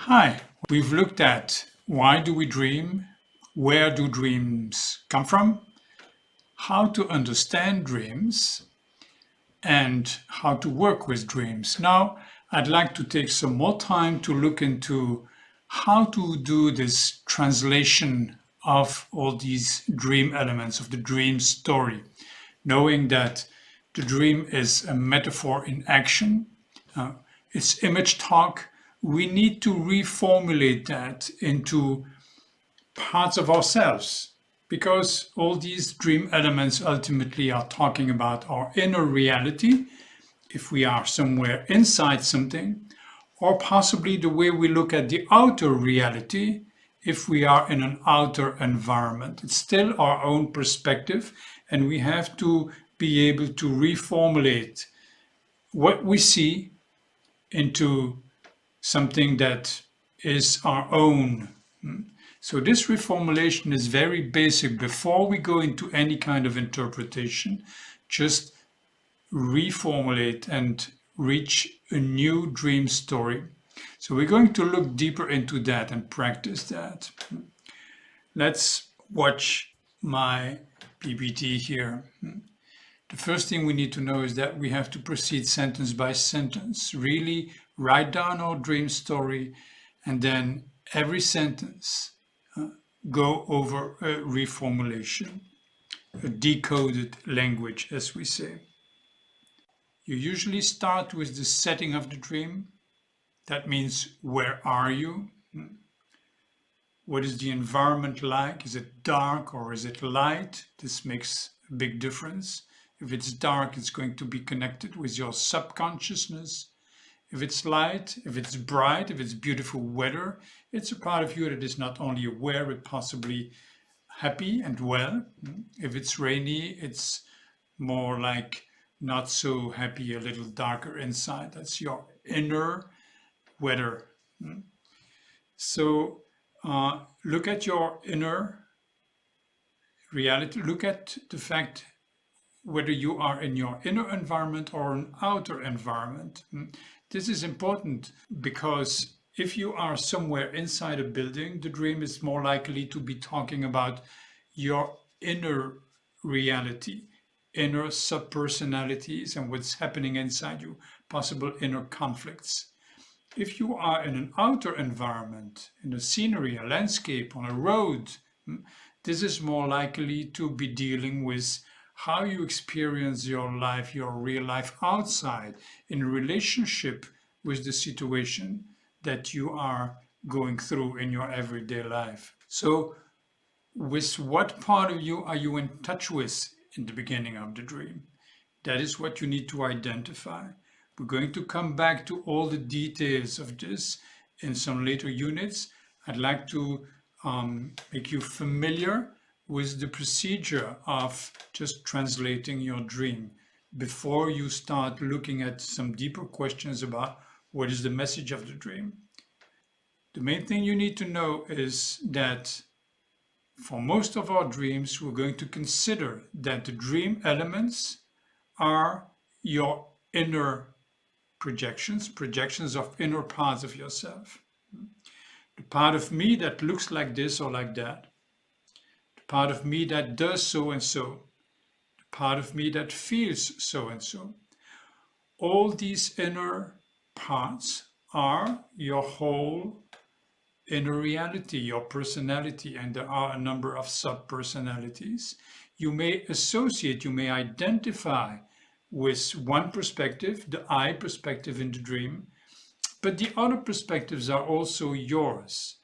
Hi, we've looked at why do we dream, where do dreams come from, how to understand dreams, and how to work with dreams. Now, I'd like to take some more time to look into how to do this translation of all these dream elements of the dream story, knowing that the dream is a metaphor in action. It's image talk. We need to reformulate that into parts of ourselves because all these dream elements ultimately are talking about our inner reality, if we are somewhere inside something, or possibly the way we look at the outer reality if we are in an outer environment. It's still our own perspective, and we have to be able to reformulate what we see into something that is our own. So this reformulation is very basic. Before we go into any kind of interpretation, just reformulate and reach a new dream story. So we're going to look deeper into that and practice that. Let's watch my PPT here. The first thing we need to know is that we have to proceed sentence by sentence, really write down our dream story, and then every sentence go over a reformulation, a decoded language, as we say. You usually start with the setting of the dream. That means, where are you? What is the environment like? Is it dark or is it light? This makes a big difference. If it's dark, it's going to be connected with your subconsciousness. If it's light, if it's bright, if it's beautiful weather, it's a part of you that is not only aware, but possibly happy and well. If it's rainy, it's more like not so happy, a little darker inside. That's your inner weather. So look at your inner reality. Look at the fact whether you are in your inner environment or an outer environment. This is important because if you are somewhere inside a building, the dream is more likely to be talking about your inner reality, inner subpersonalities and what's happening inside you, possible inner conflicts. If you are in an outer environment, in a scenery, a landscape, on a road, this is more likely to be dealing with how you experience your life, your real life outside, in relationship with the situation that you are going through in your everyday life. So with what part of you are you in touch with in the beginning of the dream? That is what you need to identify. We're going to come back to all the details of this in some later units. I'd like to make you familiar with the procedure of just translating your dream before you start looking at some deeper questions about what is the message of the dream. The main thing you need to know is that for most of our dreams, we're going to consider that the dream elements are your inner projections of inner parts of yourself. The part of me that looks like this or like that, the part of me that does so and so, the part of me that feels so and so. All these inner parts are your whole inner reality, your personality, and there are a number of sub-personalities. You may associate, you may identify with one perspective, the I perspective in the dream, but the other perspectives are also yours.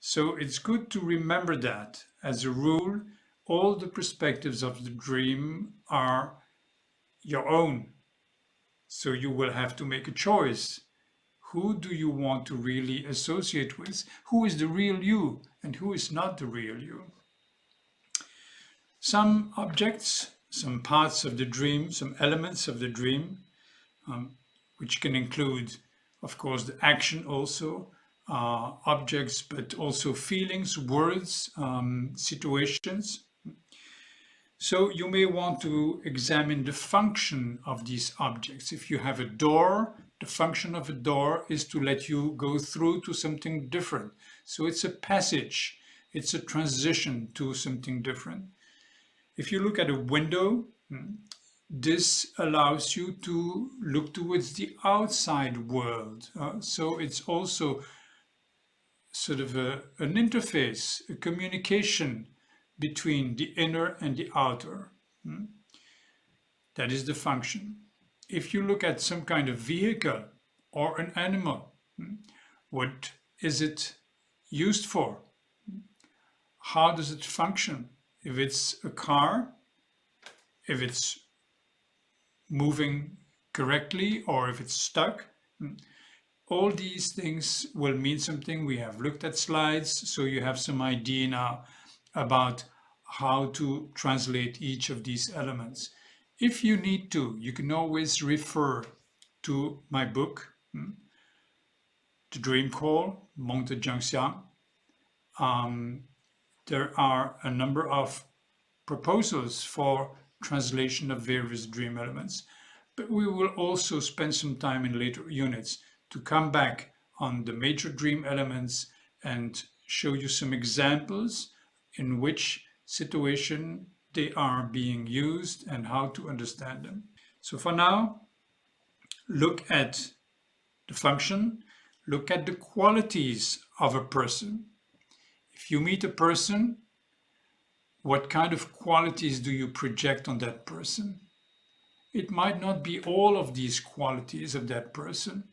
So it's good to remember that. As a rule, all the perspectives of the dream are your own. So you will have to make a choice. Who do you want to really associate with? Who is the real you and who is not the real you? Some objects, some parts of the dream, some elements of the dream, which can include, of course, the action also, objects, but also feelings, words, situations. So you may want to examine the function of these objects. If you have a door, The function of a door is to let you go through to something different. So it's a passage, it's a transition to something different. If you look at a window, this allows you to look towards the outside world. So it's also sort of an interface, a communication between the inner and the outer. That is the function. If you look at some kind of vehicle or an animal, what is it used for? How does it function? If it's a car, if it's moving correctly or if it's stuck, all these things will mean something. We have looked at slides, so you have some idea now about how to translate each of these elements. If you need to, you can always refer to my book, The Dream Call, 梦的真相. There are a number of proposals for translation of various dream elements, but we will also spend some time in later units to come back on the major dream elements and show you some examples in which situation they are being used and how to understand them. So for now, look at the function, look at the qualities of a person. If you meet a person, what kind of qualities do you project on that person? It might not be all of these qualities of that person.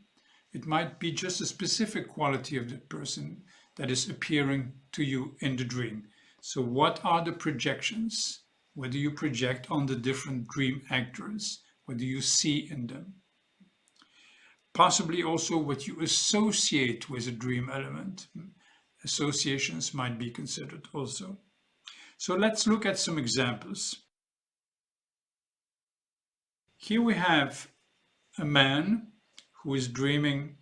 It might be just a specific quality of that person that is appearing to you in the dream. So what are the projections? What do you project on the different dream actors? What do you see in them? Possibly also what you associate with a dream element. Associations might be considered also. So let's look at some examples. Here we have a man who is dreaming,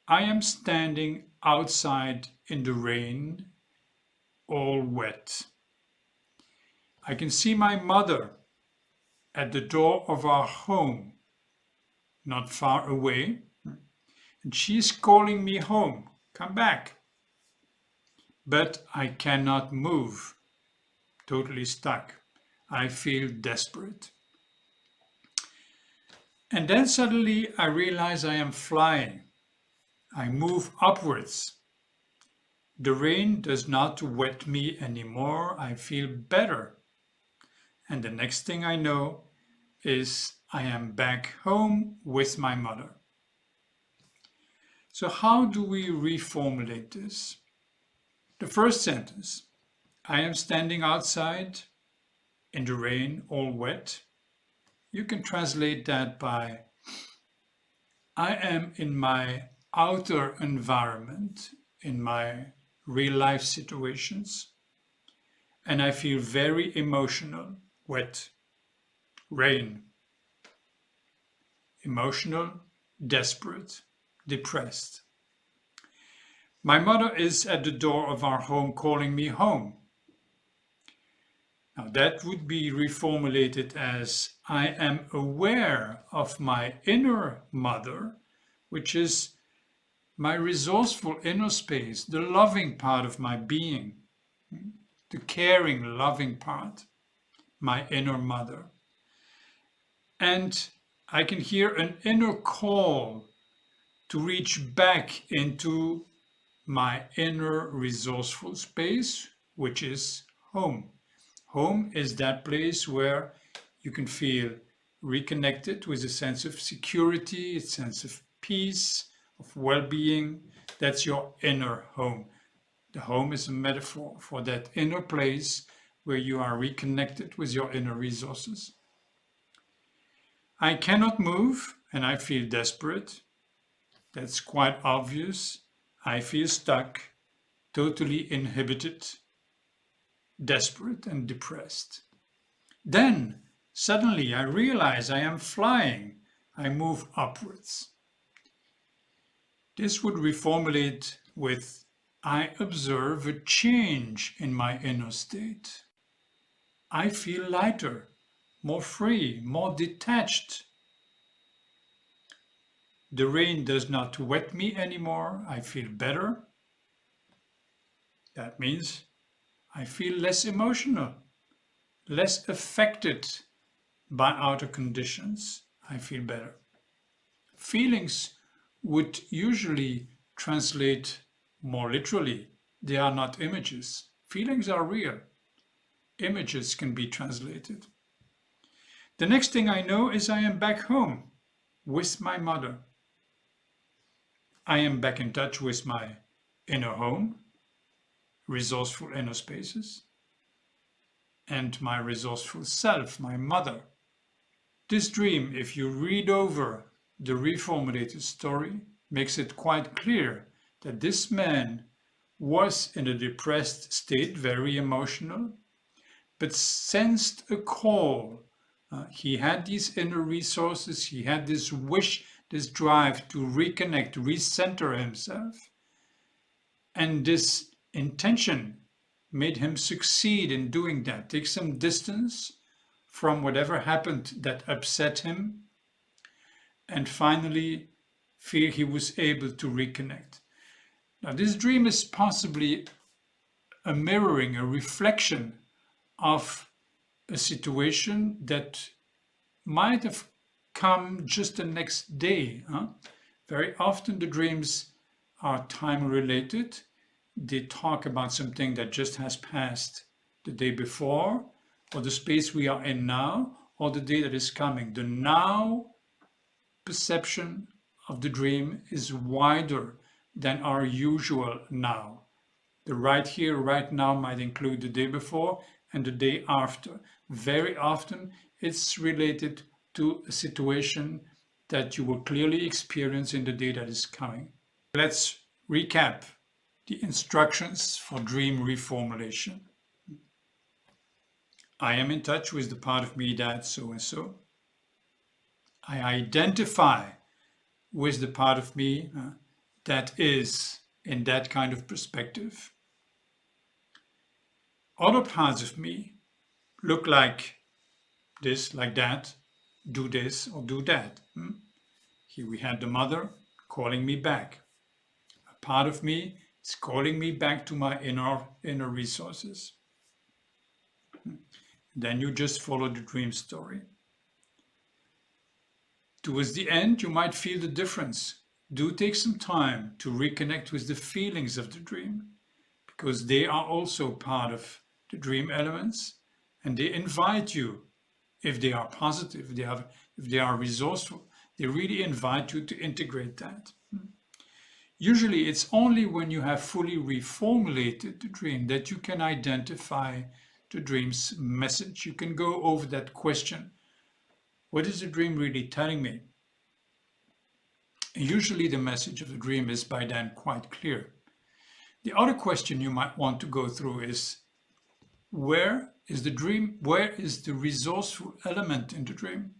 I am standing outside in the rain, all wet. I can see my mother at the door of our home, not far away, and she is calling me home, come back. But I cannot move, totally stuck. I feel desperate. And then suddenly I realize I am flying. I move upwards. The rain does not wet me anymore. I feel better. And the next thing I know is I am back home with my mother. So how do we reformulate this? The first sentence, I am standing outside in the rain, all wet. You can translate that by, I am in my outer environment, in my real life situations, and I feel very emotional, wet, rain, emotional, desperate, depressed. My mother is at the door of our home calling me home. Now that would be reformulated as I am aware of my inner mother, which is my resourceful inner space, the loving part of my being, the caring, loving part, my inner mother. And I can hear an inner call to reach back into my inner resourceful space, which is home. Home is that place where you can feel reconnected with a sense of security, a sense of peace, of well-being. That's your inner home. The home is a metaphor for that inner place where you are reconnected with your inner resources. I cannot move and I feel desperate. That's quite obvious. I feel stuck, totally inhibited, desperate and depressed. Then suddenly I realize I am flying. I move upwards. This would reformulate with I observe a change in my inner state. I feel lighter, more free, more detached. The rain does not wet me anymore. I feel better. That means I feel less emotional, less affected by outer conditions. I feel better. Feelings would usually translate more literally. They are not images. Feelings are real. Images can be translated. The next thing I know is I am back home with my mother. I am back in touch with my inner home, resourceful inner spaces, and my resourceful self, my mother. This dream, if you read over the reformulated story, makes it quite clear that this man was in a depressed state, very emotional, but sensed a call. He had these inner resources, he had this wish, this drive to reconnect, recenter himself. And this intention made him succeed in doing that, take some distance from whatever happened that upset him, and finally feel he was able to reconnect. Now, this dream is possibly a mirroring, a reflection of a situation that might have come just the next day. Very often the dreams are time related. They talk about something that just has passed the day before, or the space we are in now, or the day that is coming. The now perception of the dream is wider than our usual now. The right here, right now might include the day before and the day after. Very often it's related to a situation that you will clearly experience in the day that is coming. Let's recap the instructions for dream reformulation. I am in touch with the part of me that so and so. I identify with the part of me that is in that kind of perspective. Other parts of me look like this, like that, do this or do that. Here we had the mother calling me back. A part of me is calling me back to my inner resources. Then you just follow the dream story. Towards the end, you might feel the difference. Do take some time to reconnect with the feelings of the dream, because they are also part of the dream elements, and they invite you, if they are positive, if they are resourceful, they really invite you to integrate that. Usually it's only when you have fully reformulated the dream that you can identify the dream's message. You can go over that question. What is the dream really telling me? And usually the message of the dream is by then quite clear. The other question you might want to go through is, where is the resourceful element in the dream?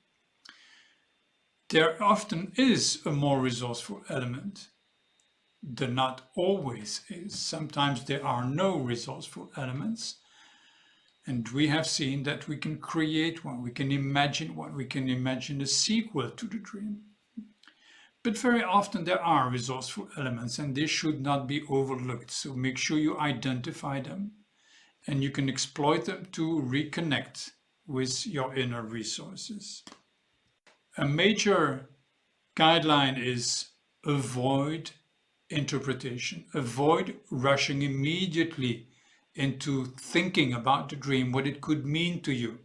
There often is a more resourceful element. There not always is. Sometimes there are no resourceful elements. And we have seen that we can create one, we can imagine one, we can imagine a sequel to the dream. But very often there are resourceful elements and they should not be overlooked. So make sure you identify them and you can exploit them to reconnect with your inner resources. A major guideline is avoid interpretation. Avoid rushing immediately into thinking about the dream, what it could mean to you.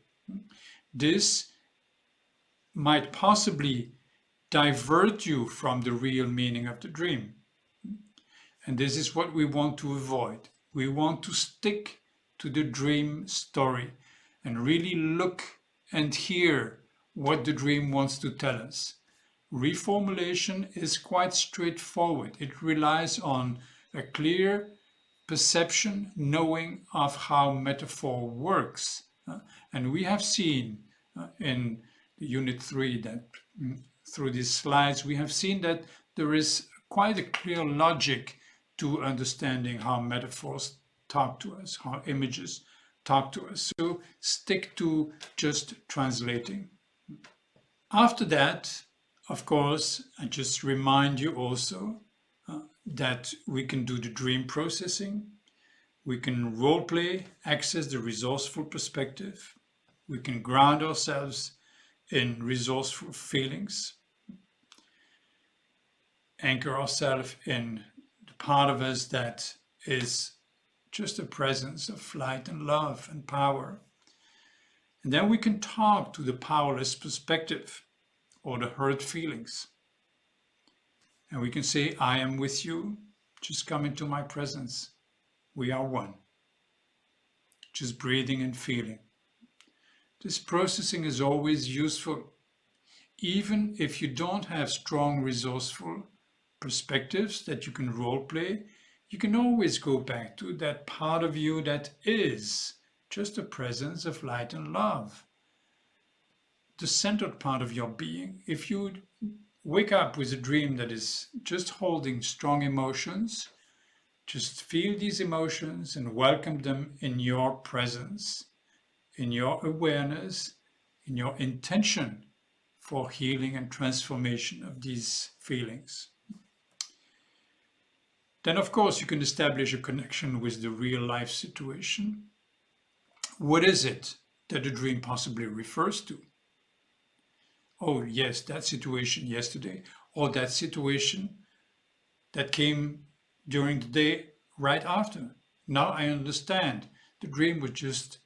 This might possibly divert you from the real meaning of the dream. And this is what we want to avoid. We want to stick to the dream story and really look and hear what the dream wants to tell us. Reformulation is quite straightforward. It relies on a clear perception, knowing of how metaphor works. And we have seen in Unit 3 that through these slides, we have seen that there is quite a clear logic to understanding how metaphors talk to us, how images talk to us. So stick to just translating. After that, Of course, I just remind you also that we can do the dream processing. We can role play, access the resourceful perspective. We can ground ourselves in resourceful feelings, anchor ourselves in the part of us that is just a presence of light and love and power. And then we can talk to the powerless perspective or the hurt feelings. And we can say, I am with you. Just come into my presence. We are one. Just breathing and feeling. This processing is always useful. Even if you don't have strong resourceful perspectives that you can role play, you can always go back to that part of you that is just a presence of light and love. The centered part of your being. If you wake up with a dream that is just holding strong emotions, just feel these emotions and welcome them in your presence, in your awareness, in your intention for healing and transformation of these feelings. Then, of course, you can establish a connection with the real life situation. What is it that the dream possibly refers to? Oh, yes, that situation yesterday, or that situation that came during the day right after. Now I understand. The dream was just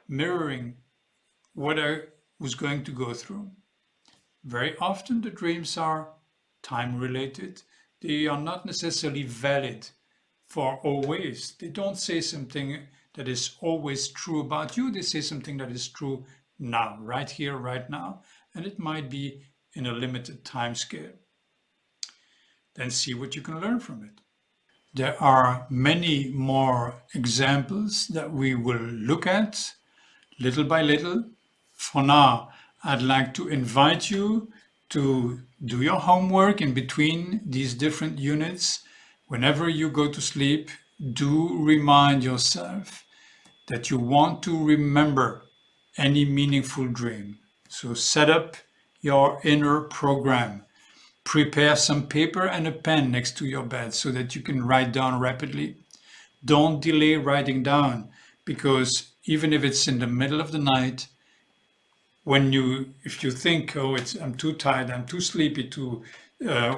mirroring what I was going to go through. Very often the dreams are time related. They are not necessarily valid for always. They don't say something that is always true about you. They say something that is true now, right here, right now. And it might be in a limited time scale. Then see what you can learn from it. There are many more examples that we will look at little by little. For now, I'd like to invite you to do your homework in between these different units. Whenever you go to sleep, do remind yourself that you want to remember any meaningful dream. So set up your inner program. Prepare some paper and a pen next to your bed so that you can write down rapidly. Don't delay writing down, because even if it's in the middle of the night, if you think, oh, I'm too tired, I'm too sleepy to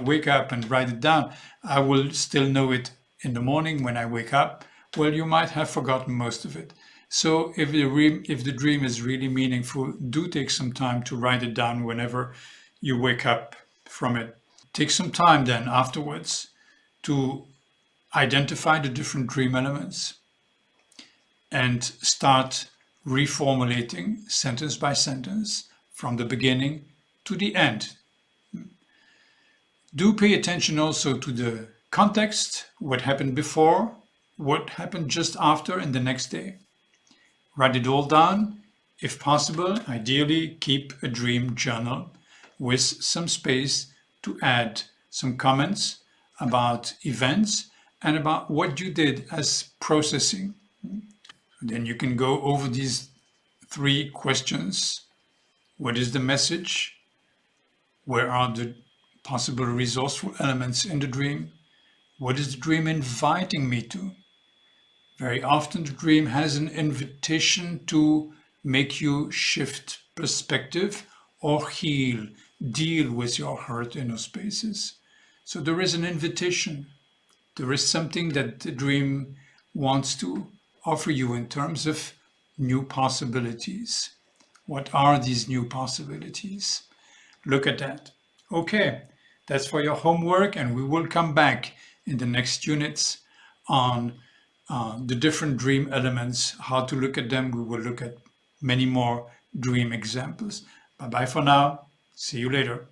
wake up and write it down, I will still know it in the morning when I wake up. Well, you might have forgotten most of it. So if the dream is really meaningful, do take some time to write it down whenever you wake up from it. Take some time then afterwards to identify the different dream elements and start reformulating sentence by sentence from the beginning to the end. Do pay attention also to the context, what happened before, what happened just after, and the next day. Write it all down. If possible, ideally keep a dream journal with some space to add some comments about events and about what you did as processing. Then you can go over these 3 questions. What is the message? Where are the possible resourceful elements in the dream? What is the dream inviting me to? Very often the dream has an invitation to make you shift perspective or heal, deal with your hurt inner spaces. So there is an invitation. There is something that the dream wants to offer you in terms of new possibilities. What are these new possibilities? Look at that. Okay, that's for your homework, and we will come back in the next units on the different dream elements, how to look at them. We will look at many more dream examples. Bye-bye for now. See you later.